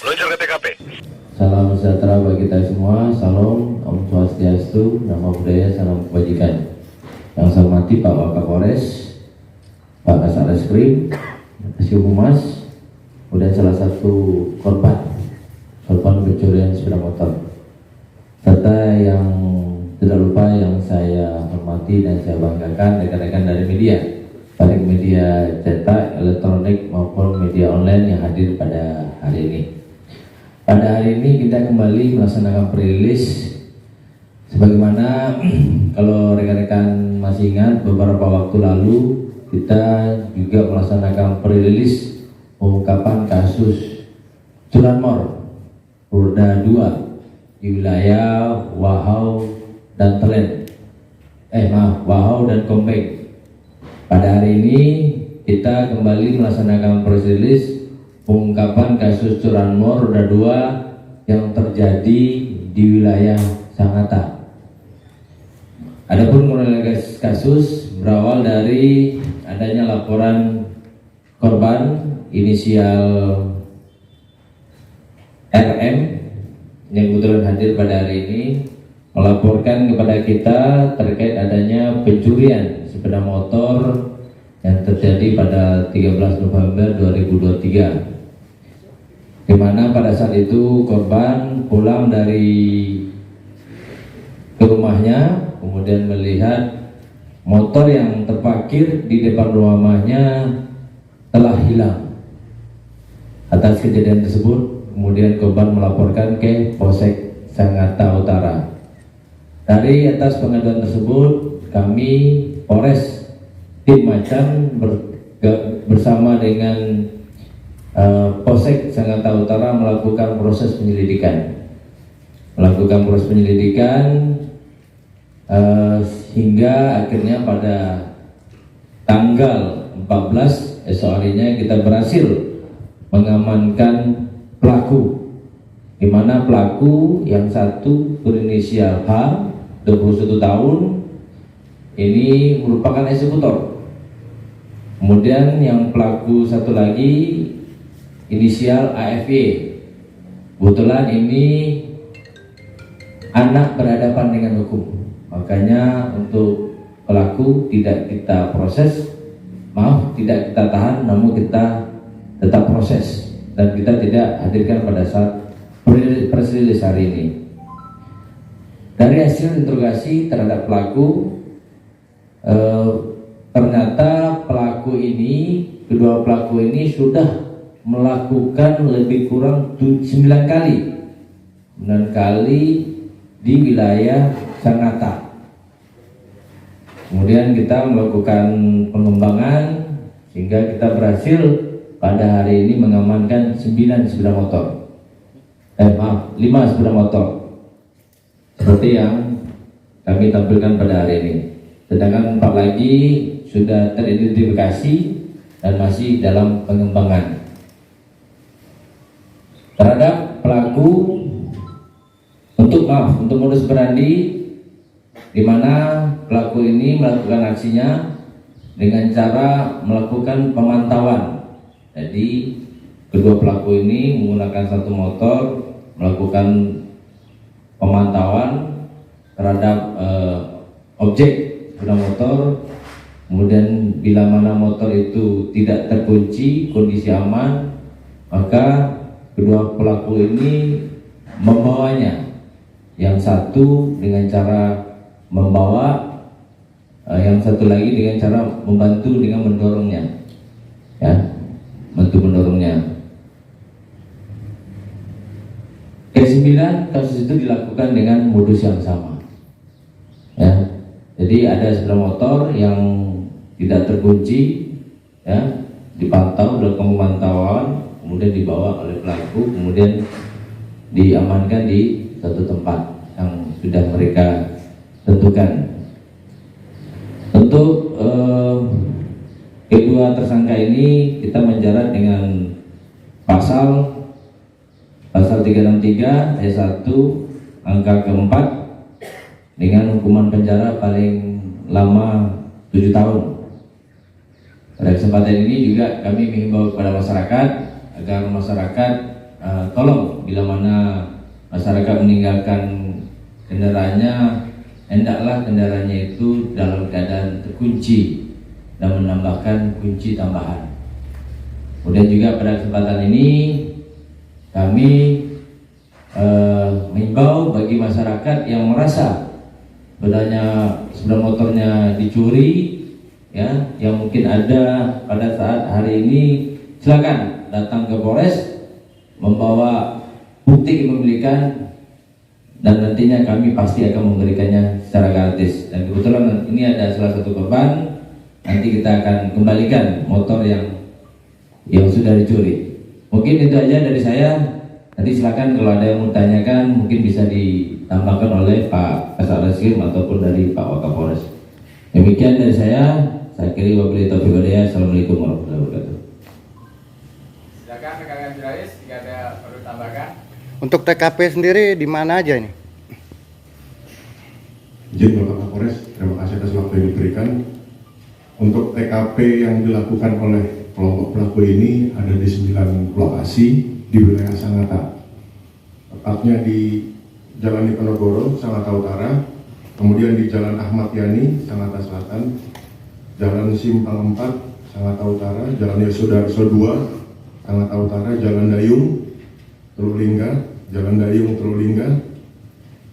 Meluncur ke TKP. Salam sejahtera bagi kita semua. Salam, Om Swastiastu, Namo Buddhaya, salam kebajikan. Yang saya hormati Pak Wakapolres, Pak Kasat-Reskrim, Kasih Humas, kemudian salah satu korban pencurian sepeda motor, serta yang tidak lupa yang saya hormati dan saya banggakan rekan-rekan dari media, baik media cetak, elektronik maupun media online yang hadir pada hari ini. Pada hari ini kita kembali melaksanakan perilis sebagaimana kalau rekan-rekan masih ingat beberapa waktu lalu kita juga melaksanakan perilis pengungkapan kasus curanmor roda 2 di wilayah Wahau dan Telen. Wahau dan Kompeng. Pada hari ini kita kembali melaksanakan perilis pengungkapan kasus curanmor roda 2 yang terjadi di wilayah Sangatta. Adapun kronologis kasus berawal dari adanya laporan korban inisial RM yang kebetulan hadir pada hari ini melaporkan kepada kita terkait adanya pencurian sepeda motor yang terjadi pada 13 November 2023. Di mana pada saat itu korban pulang dari ke rumahnya, kemudian melihat motor yang terparkir di depan rumahnya telah hilang. Atas kejadian tersebut, kemudian korban melaporkan ke Polsek Sangatta Utara. Dari atas pengaduan tersebut, kami Polres Tim Macan bersama dengan Polsek Sangatta Utara melakukan proses penyelidikan. Hingga akhirnya pada tanggal 14 esok harinya kita berhasil mengamankan pelaku, di mana pelaku yang satu berinisial H, 21 tahun, ini merupakan eksekutor. Kemudian yang pelaku satu lagi inisial AFY, kebetulan ini anak berhadapan dengan hukum, makanya untuk pelaku tidak kita tahan, namun kita tetap proses dan kita tidak hadirkan pada saat press release hari ini. Dari hasil interogasi terhadap pelaku, ternyata kedua pelaku ini sudah melakukan lebih kurang 9 kali di wilayah Sangatta. Kemudian kita melakukan pengembangan sehingga kita berhasil pada hari ini mengamankan 5 sepeda motor seperti yang kami tampilkan pada hari ini. Sedangkan 4 lagi sudah teridentifikasi dan masih dalam pengembangan. Terhadap pelaku untuk modus operandi, di mana pelaku ini melakukan aksinya dengan cara melakukan pemantauan. Jadi kedua pelaku ini menggunakan satu motor melakukan pemantauan terhadap objek sepeda motor. Kemudian bila mana motor itu tidak terkunci, kondisi aman, maka kedua pelaku ini membawanya. Yang satu dengan cara membawa, yang satu lagi dengan cara membantu dengan mendorongnya, Ke-9 kasus itu dilakukan dengan modus yang sama. Jadi ada sepeda motor yang tidak terkunci, dipantau, dilakukan pemantauan, kemudian dibawa oleh pelaku, kemudian diamankan di satu tempat yang sudah mereka tentukan. Untuk kedua tersangka ini kita menjerat dengan pasal 363 ayat 1 angka ke-4 dengan hukuman penjara paling lama 7 tahun. Pada kesempatan ini juga kami menghimbau kepada masyarakat agar masyarakat tolong bila mana masyarakat meninggalkan kendaraannya, hendaklah kendaraannya itu dalam keadaan terkunci dan menambahkan kunci tambahan. Kemudian juga pada kesempatan ini kami mengimbau bagi masyarakat yang merasa sepeda motornya dicuri, ya, yang mungkin ada pada saat hari ini, silakan datang ke Polres membawa bukti kepemilikan dan nantinya kami pasti akan memberikannya secara gratis. Dan kebetulan ini ada salah satu korban, nanti kita akan kembalikan motor yang sudah dicuri. Mungkin itu aja dari saya. Nanti silakan kalau ada yang mau tanyakan mungkin bisa ditambahkan oleh Pak Kasat Reskrim ataupun dari Pak Wakapolres. Demikian dari saya kira wabillahi taufiq wal hidayah. Assalamualaikum warahmatullahi wabarakatuh. Silakan rekan-rekan jurnalis jika ada perlu tambahkan. Untuk TKP sendiri di mana aja ini? Izin Bapak Kapolres, terima kasih atas waktu yang diberikan. Untuk TKP yang dilakukan oleh kelompok pelaku ini ada di 9 lokasi di wilayah Sangatta. Tepatnya di Jalan Diponegoro, Sangatta Utara, kemudian di Jalan Ahmad Yani, Sangatta Selatan, Jalan Simpang 4, Sangatta Utara, Jalan Yosudarso 2, Sangatta Utara, Jalan Dayung, Telulingga, Jalan Dayung, Telulingga,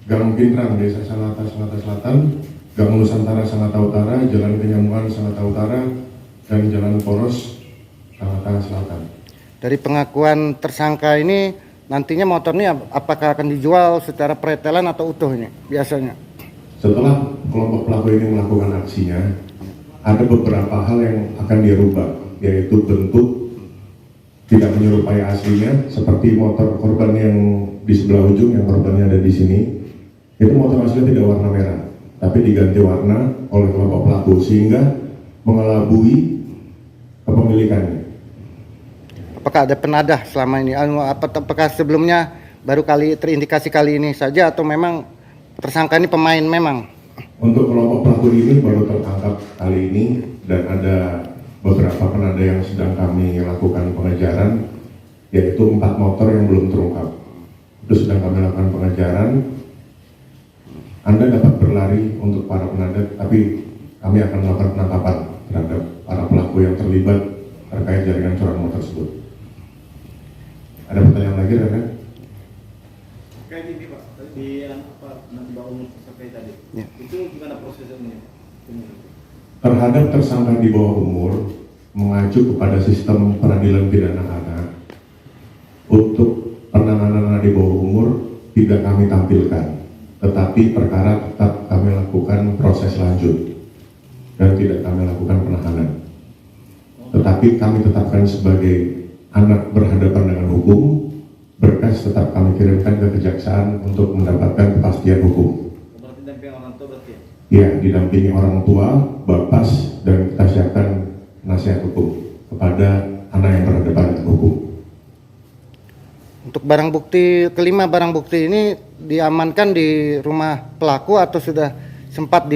Gang Pinrang, Desa Sangatta, Sangatta Selatan, Gang Nusantara, Sangatta Utara, Jalan Penyamuan, Sangatta Utara, dan Jalan Poros, Sangatta Selatan. Dari pengakuan tersangka ini, nantinya motornya apakah akan dijual secara pretelan atau utuh ini biasanya? Setelah kelompok pelaku ini melakukan aksinya, ada beberapa hal yang akan dirubah, yaitu bentuk tidak menyerupai aslinya, seperti motor korban yang di sebelah ujung, yang korbannya ada di sini. Itu motor aslinya tidak warna merah, tapi diganti warna oleh kelompok pelaku sehingga mengelabui kepemilikannya. Apakah ada penadah selama ini? Apakah sebelumnya baru kali terindikasi kali ini saja atau memang tersangka ini pemain memang? Untuk kelompok pelaku ini baru tertangkap kali ini dan ada beberapa penada yang sedang kami lakukan pengejaran, yaitu 4 motor yang belum terungkap. Itu sedang kami lakukan pengejaran. Anda dapat berlari untuk para penada, tapi kami akan melakukan penangkapan terhadap para pelaku yang terlibat terkait jaringan curanmor tersebut. Ada pertanyaan lagi, Rekan? Kayak gini Pak, di nanti Pak Umur sampai tadi, ya. Itu gimana prosesnya? Terhadap tersangka di bawah umur mengacu kepada sistem peradilan pidana anak, untuk penanganan anak di bawah umur tidak kami tampilkan, tetapi perkara tetap kami lakukan proses lanjut dan tidak kami lakukan penahanan. Tetapi kami tetapkan sebagai anak berhadapan dengan hukum, berkas tetap kami kirimkan ke kejaksaan untuk mendapatkan kepastian hukum. Berarti dampingi orang tua berarti ya? Ya, didampingi orang tua, bapas, dan kita siapkan nasihat hukum kepada anak yang berhadapan dengan hukum. Untuk barang bukti kelima, barang bukti ini diamankan di rumah pelaku atau sudah sempat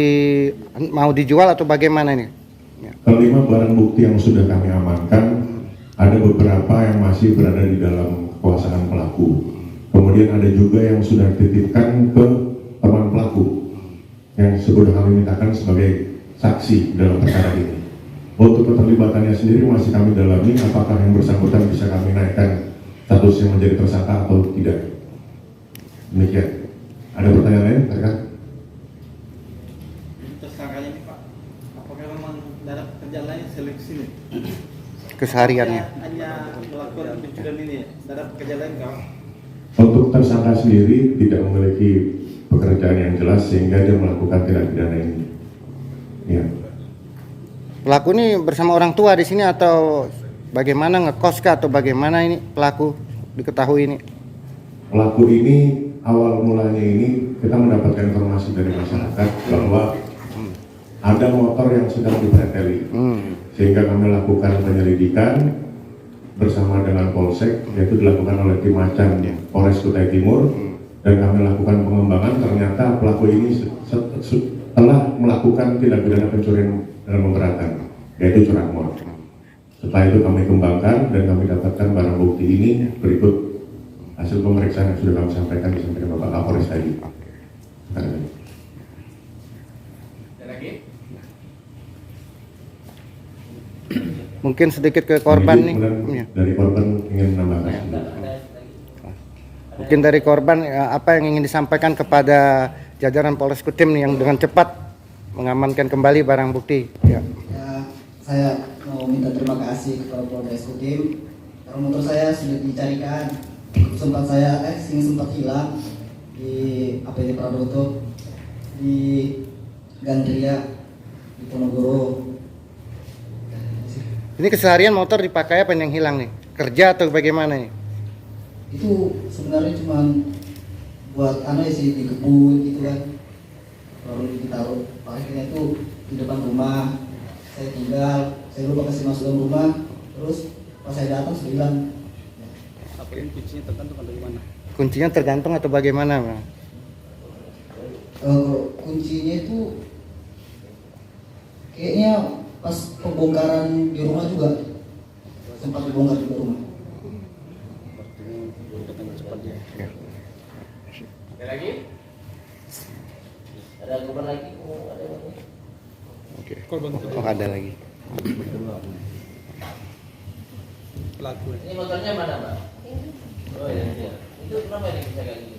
mau dijual atau bagaimana ini? Ya. Kelima barang bukti yang sudah kami amankan, ada beberapa yang masih berada di dalam kekuasaan pelaku. Kemudian ada juga yang sudah dititipkan ke teman pelaku yang sudah kami mintakan sebagai saksi dalam perkara ini. Untuk keterlibatannya sendiri masih kami dalami, apakah yang bersangkutan bisa kami naikkan statusnya menjadi tersangka atau tidak. Demikian. Ada pertanyaan lain, rekan? Tersangkanya ini Pak, apakah memang dalam kerjaan lain seleksi nih? Kesehariannya. Hanya melakukan pencurian ini ya? Dalam kerjaan lain kah? Untuk tersangka sendiri tidak memiliki pekerjaan yang jelas sehingga dia melakukan tindak pidana ini. Ya. Pelaku ini bersama orang tua di sini atau bagaimana, ngekos kah atau bagaimana ini pelaku diketahui ini? Pelaku ini awal mulanya ini kita mendapatkan informasi dari masyarakat bahwa ada motor yang sedang dipreteli, sehingga kami lakukan penyelidikan bersama dengan Polsek, yaitu dilakukan oleh tim Macan Polres Kutai Timur, dan kami lakukan pengembangan. Ternyata pelaku ini telah melakukan tindak pidana pencurian dalam memberatkan, yaitu curanmor. Setelah itu kami kembangkan dan kami dapatkan barang bukti ini berikut hasil pemeriksaan yang sudah kami sampaikan disampaikan Bapak Kapolres tadi. Ada lagi? Mungkin sedikit ke korban nih. Kemudian Ya. dari korban ingin menambahkan. Mungkin dari korban apa yang ingin disampaikan kepada jajaran Polres Kutim nih yang dengan cepat mengamankan kembali barang bukti. Ya. Ya, saya mau minta terima kasih kepada Polres Kutim. Karena motor saya sudah dicarikan. Sempat hilang di APD Prabowo, di Gandria, di Ponorogo. Ini keseharian motor dipakai apa yang hilang nih? Kerja atau bagaimana nih? Itu sebenarnya cuma buat sih di kebun gitu kan. Lalu ditaruh parkirnya itu di depan rumah. Saya tinggal, saya lupa kasih masuk dalam rumah. Terus pas saya datang sudah hilang. Apa ini kuncinya tergantung dari mana? Kuncinya tergantung atau bagaimana, Bang? Kuncinya itu kayaknya pas pembongkaran di rumah juga sempat dibongkar juga rumah. Ada lagi? Ada korban lagi? Ada lagi? Oke. Oh, ada lagi. Pelaku. Ini motornya mana, Mbak? Oh iya, iya. Itu kenapa ini bisa kayak gini?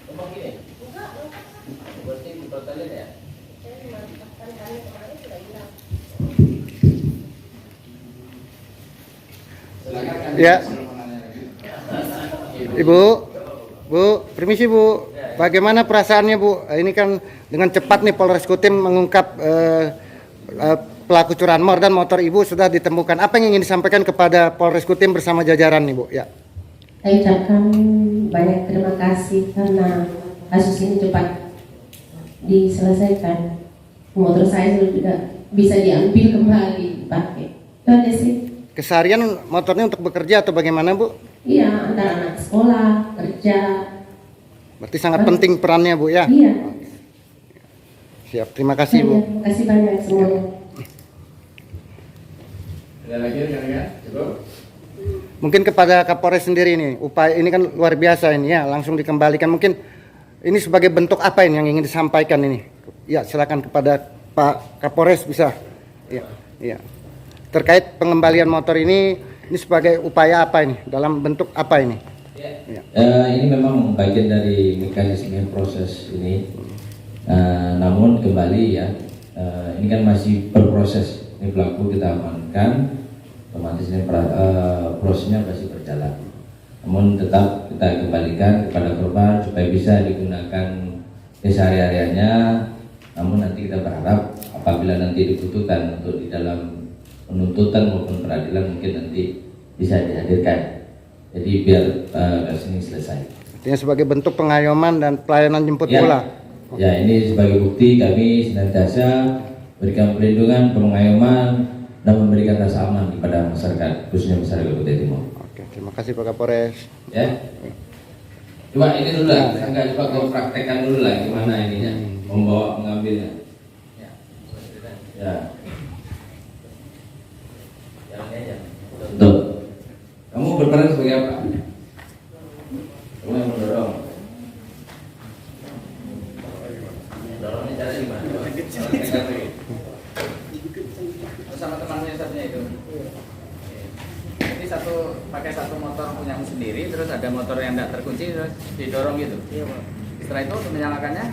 Emang gini? Berarti ditotalin ya? Silakan. Ya. Ibu, Bu, permisi Bu. Bagaimana perasaannya Bu? Ini kan dengan cepat nih Polres Kutim mengungkap pelaku curanmor dan motor Ibu sudah ditemukan. Apa yang ingin disampaikan kepada Polres Kutim bersama jajaran nih Bu? Ya. Saya ucapkan banyak terima kasih karena kasus ini cepat diselesaikan. Motor saya sudah bisa diambil kembali dipakai. Itu aja sih. Keseharian motornya untuk bekerja atau bagaimana Bu? Iya, antara anak sekolah, kerja. Berarti sangat penting perannya Bu ya? Iya. Siap, terima kasih Bu. Terima kasih banyak semuanya. Ada lagi rekan-rekan? Cukup? Mungkin kepada Kapolres sendiri nih, upaya ini kan luar biasa ini ya, langsung dikembalikan. Mungkin ini sebagai bentuk apa ini yang ingin disampaikan ini? Ya, silakan kepada Pak Kapolres bisa. Iya, iya. Terkait pengembalian motor ini sebagai upaya apa ini? Dalam bentuk apa ini? Ya. Ini memang bagian dari mekanisme proses ini. Namun kembali ya, ini kan masih berproses. Ini pelaku kita amankan, otomatis ini prosesnya masih berjalan. Namun tetap kita kembalikan kepada korban supaya bisa digunakan kesehariannya. Namun nanti kita berharap apabila nanti dibutuhkan untuk di dalam penuntutan maupun peradilan mungkin nanti bisa dihadirkan. Jadi biar kasus ini selesai. Artinya sebagai bentuk pengayoman dan pelayanan jemput Ya. bola. Ya, ini sebagai bukti kami senantiasa berikan perlindungan, pengayoman dan memberikan rasa aman kepada masyarakat, khususnya masyarakat Kutai Timur. Oke, terima kasih Pak Kapolres. Ya. Coba ini dulu lah, saya nggak coba kau praktekkan dulu lah gimana ininya, membawa mengambilnya. Ya. Betul. Kamu berperan sebagai apa? Kamu yang mendorong. Dorongnya cara gimana? Sama temannya satunya itu. Jadi pakai satu motor punyamu sendiri, terus ada motor yang tidak terkunci, terus didorong gitu. Iya Pak. Setelah itu untuk menyalakannya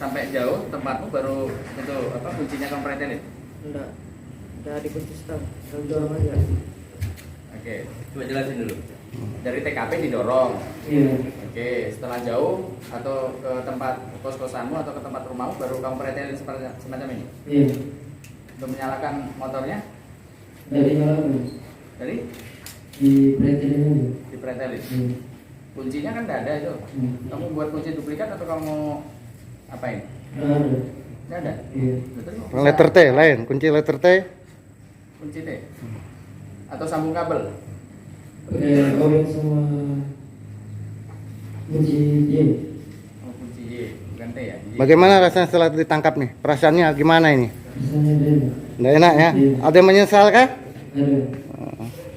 sampai jauh tempatmu baru itu apa kuncinya kamu pretelin. Enggak. Udah dikunci stang. Kalau dorong aja. Oke, coba jelasin dulu. Dari TKP didorong. Iya. Oke, setelah jauh atau ke tempat kos-kosanmu atau ke tempat rumahmu baru kamu pretelin semacam ini. Iya. Untuk menyalakan motornya Dari nyalakan. dari Di pretelin aja. dipretelin. Iya. Kuncinya kan tidak ada itu. Kamu buat kunci duplikat atau kamu apain? Nggak ada. Tidak ada. Iya. Betul? Letter T lain, kunci letter T. Kunci T. Atau sambung kabel. Kawin sama kunci Y. Oh, kunci Y, bukan T ya. Y. Bagaimana rasanya setelah ditangkap nih? Perasaannya gimana ini? Misalnya dia. Nggak enak ya? Iya. Ada yang menyesal kah? Ada.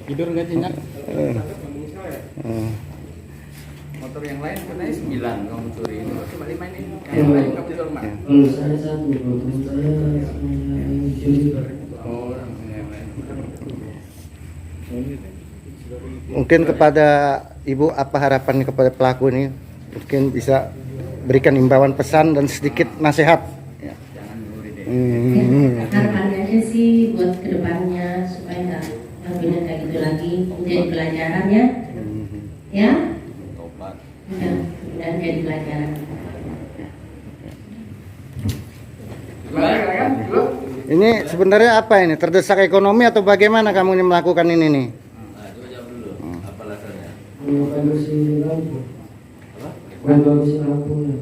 Tidur nggak nyenyak? Motor yang lain katanya 9 kamu curi, itu cuma 5 ini. Yang lain kamu jual mak. Kalau saya satu, kalau teman saya semuanya curi juga. Oh, yang lain. Mungkin kepada Ibu apa harapannya kepada pelaku ini? Mungkin bisa berikan imbauan pesan dan sedikit nasihat. Ya. Jangan nyuri deh. Harapannya aja sih buat kedepannya supaya nggak lakuin kayak gitu lagi, jadi pelajaran ya, ya, Tobat. dan jadi pelajaran. Gimana kan? Dulu? Ini sebenarnya apa ini? Terdesak ekonomi atau bagaimana kamu ini melakukan ini nih? Nah, coba jawab dulu. Apa alasannya? Mau bagusin lampu. Mau bagusin lampunya.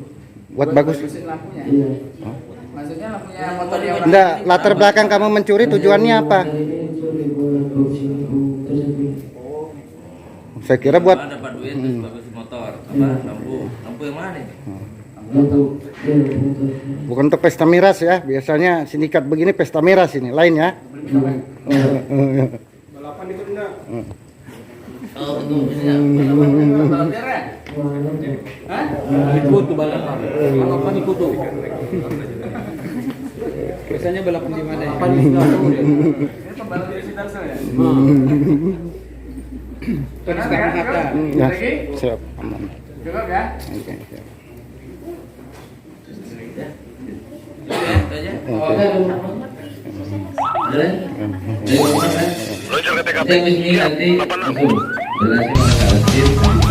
Buat bagus. Bagusin lampunya. Iya. Maksudnya lampunya motor yang orang Enggak, latar belakang kamu mencuri tujuannya apa? Hari ini curi buat bagusin lampu tersebut. Saya kira buat dapat duit terus bagus motor. Apa? Lampu yang mana nih? Lampu. Iya, lampu. bukan untuk pesta miras ya. Biasanya sindikat begini pesta miras ini, lain ya. Balapan itu enggak? Oh, untuk ini ya. balap merah. Wah, lampu. Hah? Ikut tuh balapan. Balapan ikut tuh. Biasanya balapan di mana ya? Ini pembalap dari Sidarso ya? Benar kan? Ya, Lagi? siap, aman. Cukup ya? Oke, siap. Itu aja. Oh, Ada lagi? Luncur ke TKP. Nanti langsung jelasin mana